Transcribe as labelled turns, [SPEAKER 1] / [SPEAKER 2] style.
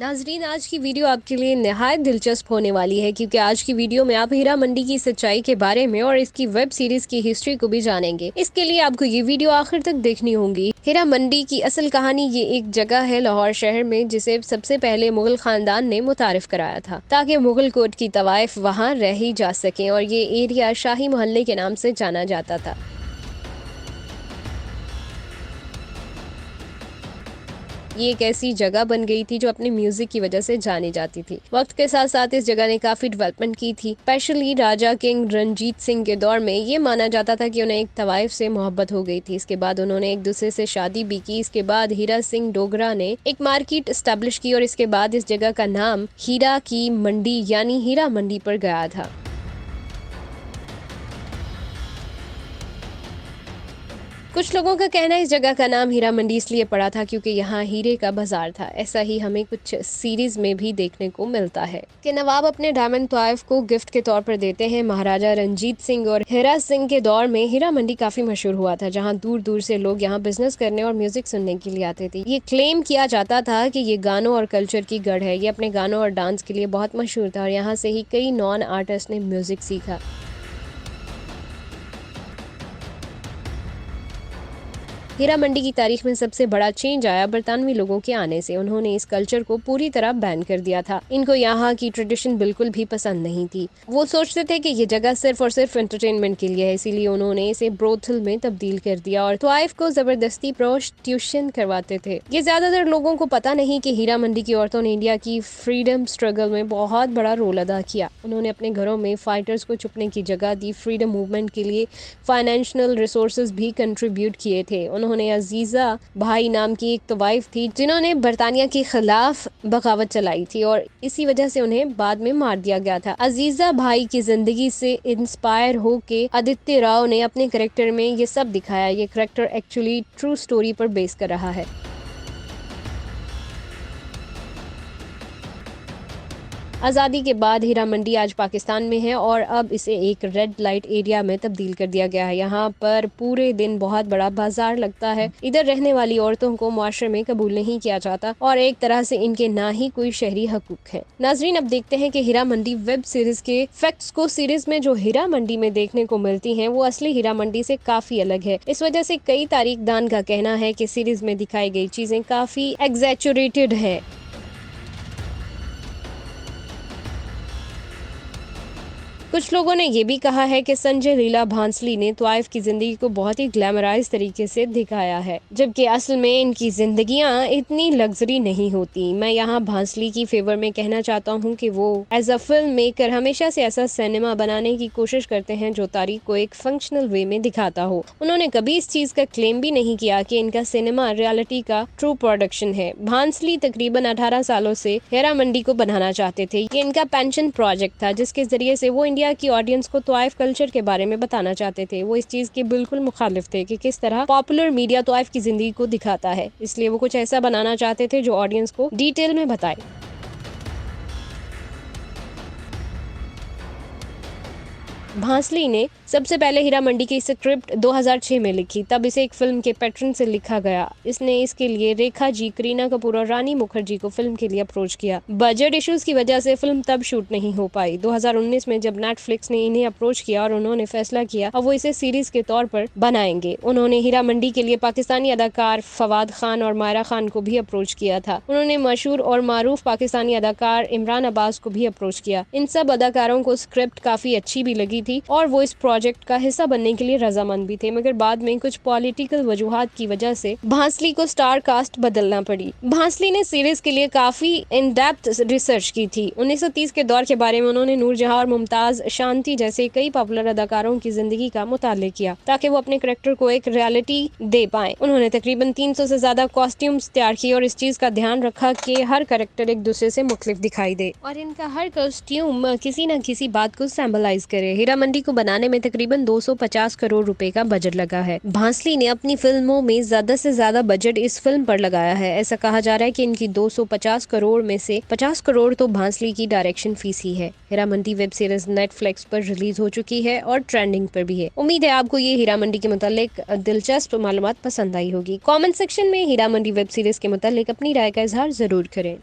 [SPEAKER 1] नाजरीन, आज की वीडियो आपके लिए नहायत दिलचस्प होने वाली है क्योंकि आज की वीडियो में आप हीरा मंडी की सच्चाई के बारे में और इसकी वेब सीरीज की हिस्ट्री को भी जानेंगे। इसके लिए आपको ये वीडियो आखिर तक देखनी होगी। हीरा मंडी की असल कहानी ये एक जगह है लाहौर शहर में जिसे सबसे पहले मुगल खानदान ने मुतारिफ कराया था ताकि मुगल कोर्ट की तवाइफ वहाँ रही जा सके और ये एरिया शाही मोहल्ले के नाम से जाना जाता था। ये एक ऐसी जगह बन गई थी जो अपने म्यूजिक की वजह से जानी जाती थी। वक्त के साथ साथ इस जगह ने काफी डेवलपमेंट की थी। स्पेशली राजा किंग रणजीत सिंह के दौर में ये माना जाता था कि उन्हें एक तवाइफ से मोहब्बत हो गई थी। इसके बाद उन्होंने एक दूसरे से शादी भी की। इसके बाद हीरा सिंह डोगरा ने एक मार्केट स्टैब्लिश की और इसके बाद इस जगह का नाम हीरा की मंडी यानी हीरा मंडी पर गया था। कुछ लोगों का कहना है इस जगह का नाम हीरा मंडी इसलिए पड़ा था क्योंकि यहाँ हीरे का बाजार था। ऐसा ही हमें कुछ सीरीज में भी देखने को मिलता है कि नवाब अपने डायमंड तोइफ को गिफ्ट के तौर पर देते हैं। महाराजा रंजीत सिंह और हीरा सिंह के दौर में हीरा मंडी काफी मशहूर हुआ था, जहाँ दूर दूर से लोग यहाँ बिजनेस करने और म्यूजिक सुनने के लिए आते थे। ये क्लेम किया जाता था कि ये गानों और कल्चर की गढ़ है। ये अपने गानों और डांस के लिए बहुत मशहूर था और यहाँ से ही कई नॉन आर्टिस्ट ने म्यूजिक सीखा। हीरा मंडी की तारीख में सबसे बड़ा चेंज आया बरतानवी लोगों के आने से। उन्होंने इस कल्चर को पूरी तरह बैन कर दिया था। इनको यहाँ की ट्रेडिशन बिल्कुल भी पसंद नहीं थी। वो सोचते थे कि ये जगह सिर्फ और सिर्फ एंटरटेनमेंट के लिए है, इसीलिए उन्होंने इसे ब्रोथल में तब्दील कर दिया और तवाइफ को जबरदस्ती प्रोस्टिट्यूशन करवाते थे। ये ज्यादातर लोगों को पता नहीं कि हीरा मंडी की औरतों ने इंडिया की फ्रीडम स्ट्रगल में बहुत बड़ा रोल अदा किया। उन्होंने अपने घरों में फाइटर्स को छुपने की जगह दी। फ्रीडम मूवमेंट के लिए फाइनेंशियल रिसोर्सेज भी कंट्रीब्यूट किए थे। उन्होंने अजीजा भाई नाम की एक तवाइफ थी जिन्होंने बरतानिया के खिलाफ बगावत चलाई थी और इसी वजह से उन्हें बाद में मार दिया गया था। अजीजा भाई की जिंदगी से इंस्पायर होके आदित्य राव ने अपने करेक्टर में ये सब दिखाया। ये करेक्टर एक्चुअली ट्रू स्टोरी पर बेस कर रहा है। आज़ादी के बाद हीरा मंडी आज पाकिस्तान में है और अब इसे एक रेड लाइट एरिया में तब्दील कर दिया गया है। यहाँ पर पूरे दिन बहुत बड़ा बाजार लगता है। इधर रहने वाली औरतों को मुआशरे में कबूल नहीं किया जाता और एक तरह से इनके ना ही कोई शहरी हकूक है। नाजरीन, अब देखते हैं कि हीरा मंडी वेब सीरीज के फैक्ट्स को सीरीज में जो हीरा मंडी में देखने को मिलती है वो असली हीरा मंडी से काफी अलग है। इस वजह से कई तारीखदान का कहना है कि सीरीज में दिखाई गई चीजें काफी एग्जैचुरेटेड है। कुछ लोगों ने ये भी कहा है कि संजय लीला भांसली ने तवाइफ की जिंदगी को बहुत ही ग्लैमराइज तरीके से दिखाया है, जबकि असल में इनकी जिंदगियां इतनी लग्जरी नहीं होती। मैं यहाँ भांसली की फेवर में कहना चाहता हूँ कि वो एज अ फिल्म मेकर हमेशा से ऐसा सिनेमा बनाने की कोशिश करते हैं जो तारीख को एक फंक्शनल वे में दिखाता हो। उन्होंने कभी इस चीज का क्लेम भी नहीं किया कि इनका सिनेमा रियलिटी का ट्रू प्रोडक्शन है। भांसली तकरीबन 18 सालों से हीरा मंडी को बनाना चाहते थे। ये इनका पेंशन प्रोजेक्ट था जिसके जरिए से वो इंडिया की ऑडियंस को तवाइफ कल्चर के बारे में बताना चाहते थे। वो इस चीज के बिल्कुल मुखालिफ थे कि किस तरह पॉपुलर मीडिया तवाइफ की जिंदगी को दिखाता है, इसलिए वो कुछ ऐसा बनाना चाहते थे जो ऑडियंस को डिटेल में बताए। भांसली ने सबसे पहले हीरा मंडी की स्क्रिप्ट 2006 में लिखी, तब इसे एक फिल्म के पैटर्न से लिखा गया। इसने इसके लिए रेखा जी, करीना कपूर और रानी मुखर्जी को फिल्म के लिए अप्रोच किया। बजट इश्यूज की वजह से फिल्म तब शूट नहीं हो पाई। 2019 में जब नेटफ्लिक्स ने इन्हें अप्रोच किया और उन्होंने फैसला किया अब वो इसे सीरीज के तौर पर बनाएंगे। उन्होंने हीरा मंडी के लिए पाकिस्तानी अदाकार फवाद खान और मायरा खान को भी अप्रोच किया था। उन्होंने मशहूर और मारूफ पाकिस्तानी अदाकार इमरान अब्बास को भी अप्रोच किया। इन सब अदाकारों को स्क्रिप्ट काफी अच्छी भी लगी थी और वो इस प्रोजेक्ट का हिस्सा बनने के लिए रजामंद भी थे, मगर बाद में कुछ पॉलिटिकल वजूहात की वजह से भांसली को स्टार कास्ट बदलना पड़ी। भांसली ने सीरीज के लिए काफी इन डेप्थ रिसर्च की थी। 1930 के दौर के बारे में उन्होंने नूरजहां और मुमताज शांति जैसे कई पॉपुलर अदाकारों की जिंदगी का मुताले किया ताकि वो अपने करेक्टर को एक रियलिटी दे पाए। उन्होंने तकरीबन 300 से ज्यादा कॉस्ट्यूम्स तैयार किए और इस चीज का ध्यान रखा कि हर करेक्टर एक दूसरे से मुख्तलिफ दिखाई दे और इनका हर कॉस्ट्यूम किसी न किसी बात को सिंबलाइज करे। हीरा मंडी को बनाने में तकरीबन 250 करोड़ रुपए का बजट लगा है। भांसली ने अपनी फिल्मों में ज्यादा से ज्यादा बजट इस फिल्म पर लगाया है। ऐसा कहा जा रहा है कि इनकी 250 करोड़ में से 50 करोड़ तो भांसली की डायरेक्शन फीस ही है। Heera Mandi web series Netflix पर रिलीज हो चुकी है और ट्रेंडिंग पर भी है। उम्मीद है आपको ये हीरा मंडी के मुतालिक दिलचस्प मालूमात पसंद आई होगी। कमेंट सेक्शन में हीरा मंडी वेब सीरीज के मुतालिक अपनी राय का इजहार जरूर करें।